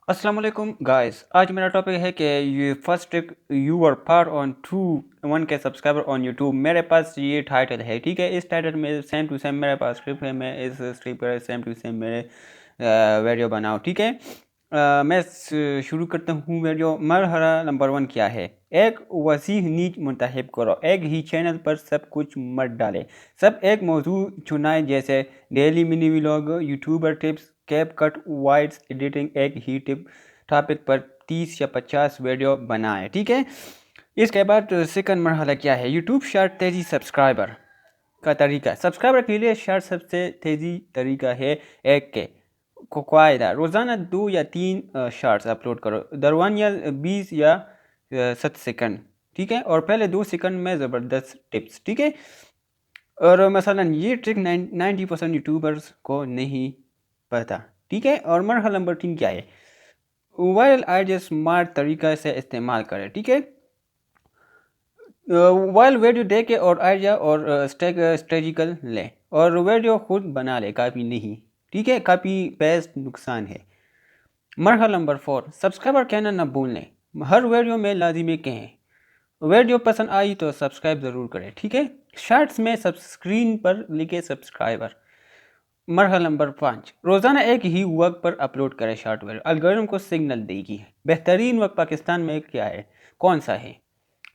السلام علیکم گائز. آج میرا ٹاپک ہے کہ یہ فرسٹ ٹرک یو آر پار آن 1K کے سبسکرائبر آن یوٹیوب. میرے پاس یہ ٹائٹل ہے, ٹھیک ہے. اس ٹائٹل میں سیم ٹو سیم میرے پاس اسکرپٹ ہے, میں اس اسکرپٹ پر سیم ٹو سیم میرے ویڈیو بناؤ, ٹھیک ہے. میں شروع کرتا ہوں ویڈیو. مرحلہ نمبر 1 کیا ہے؟ ایک وسیع نیچ منتخب کرو. ایک ہی چینل پر سب کچھ مت ڈالے. سب ایک موضوع چنائے, جیسے ڈیلی منی ولاگ, یوٹیوبر ٹپس, کیپ کٹ, وائٹس ایڈیٹنگ. ایک ہی ٹاپک پر 30 یا 50 ویڈیو بنائے, ٹھیک ہے. اس کے بعد سیکنڈ مرحلہ کیا ہے؟ یوٹیوب شارٹ تیزی سبسکرائبر کا طریقہ. سبسکرائبر کے لیے شارٹ سب سے تیزی طریقہ ہے. ایک کے قاعدہ: روزانہ 2 یا 3 شارٹس اپلوڈ کرو, درمیانیہ 20 یا 7 سیکنڈ, ٹھیک ہے. اور پہلے 2 سیکنڈ میں زبردست ٹپس, ٹھیک ہے. اور مثلا یہ ٹرک 90% یوٹیوبرز کو نہیں پتا, ٹھیک ہے. اور مرحلہ نمبر 3 کیا ہے؟ وائرل آئیڈیا اسمارٹ طریقہ سے استعمال کرے, ٹھیک ہے. وائرل ویڈیو دیکھے اور آئیڈیا اور اسٹریٹجیکل لے, اور ویڈیو خود بنا لے, کاپی نہیں, ٹھیک ہے. کاپی پیسٹ نقصان ہے. مرحلہ نمبر 4, سبسکرائبر کہنا نہ بھولیں. ہر ویڈیو میں لازمی کہیں ویڈیو پسند آئی تو سبسکرائب ضرور کریں, ٹھیک ہے. شارٹس میں اسکرین پر لکھے سبسکرائبر. مرحلہ نمبر 5, روزانہ ایک ہی وقت پر اپلوڈ کرے شارٹ ویڈیو. الگورتھم کو سگنل دے گی. بہترین وقت پاکستان میں کیا ہے, کون سا ہے؟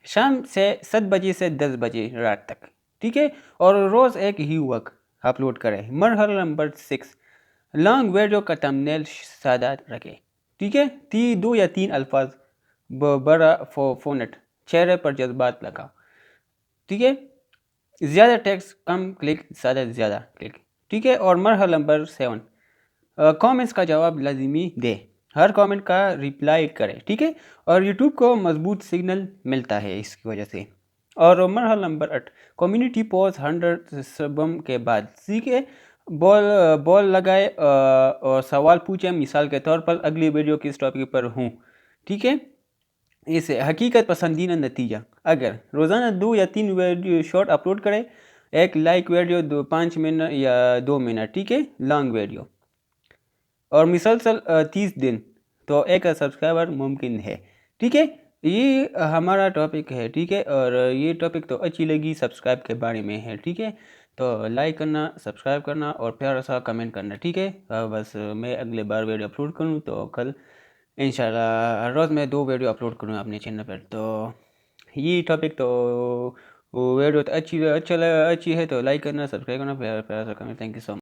شام سے 7 بجے سے 10 بجے رات تک, ٹھیک ہے. اور روز ایک ہی وقت اپلوڈ کرے. مرحلہ نمبر 6, لانگ ویڈیو کا تمبنیل سادہ رکھے, ٹھیک ہے. 2 یا 3 الفاظ, بڑا فونٹ, چہرے پر جذبات لگاؤ, ٹھیک ہے. زیادہ ٹیکسٹ کم کلک, زیادہ کلک, ٹھیک ہے. اور مرحلہ نمبر 7, کامنٹس کا جواب لازمی دے. ہر کامنٹ کا ریپلائی کرے, ٹھیک ہے. اور یوٹیوب کو مضبوط سگنل ملتا ہے اس کی وجہ سے. اور مرحلہ نمبر 8, کمیونٹی پوز 100 سبم کے بعد, ٹھیک ہے. بول لگائے اور سوال پوچھیں, مثال کے طور پر اگلی ویڈیو کس ٹاپک پر ہوں, ٹھیک ہے. اسے حقیقت پسندیدہ نتیجہ: اگر روزانہ 2 یا 3 ویڈیو شارٹ اپلوڈ کرے, ایک لائک ویڈیو 5 منٹ یا 2 منٹ, ٹھیک ہے. لانگ ویڈیو اور مسلسل 30 دن, تو ایک سبسکرائبر ممکن ہے, ٹھیک ہے. یہ ہمارا ٹاپک ہے, ٹھیک ہے. اور یہ ٹاپک تو اچھی لگی, سبسکرائب کے بارے میں ہے, ٹھیک ہے. تو لائک کرنا, سبسکرائب کرنا اور پیارا سا کمنٹ کرنا, ٹھیک ہے. بس میں اگلے بار ویڈیو اپلوڈ کروں تو کل انشاءاللہ ہر روز میں 2 ویڈیو اپلوڈ کروں اپنے چینل پر. تو یہ ٹاپک تو ویڈیو تو اچھی ہے تو لائک کرنا, سبسکرائب کرنا, پیارا سا comment. Thank you so much.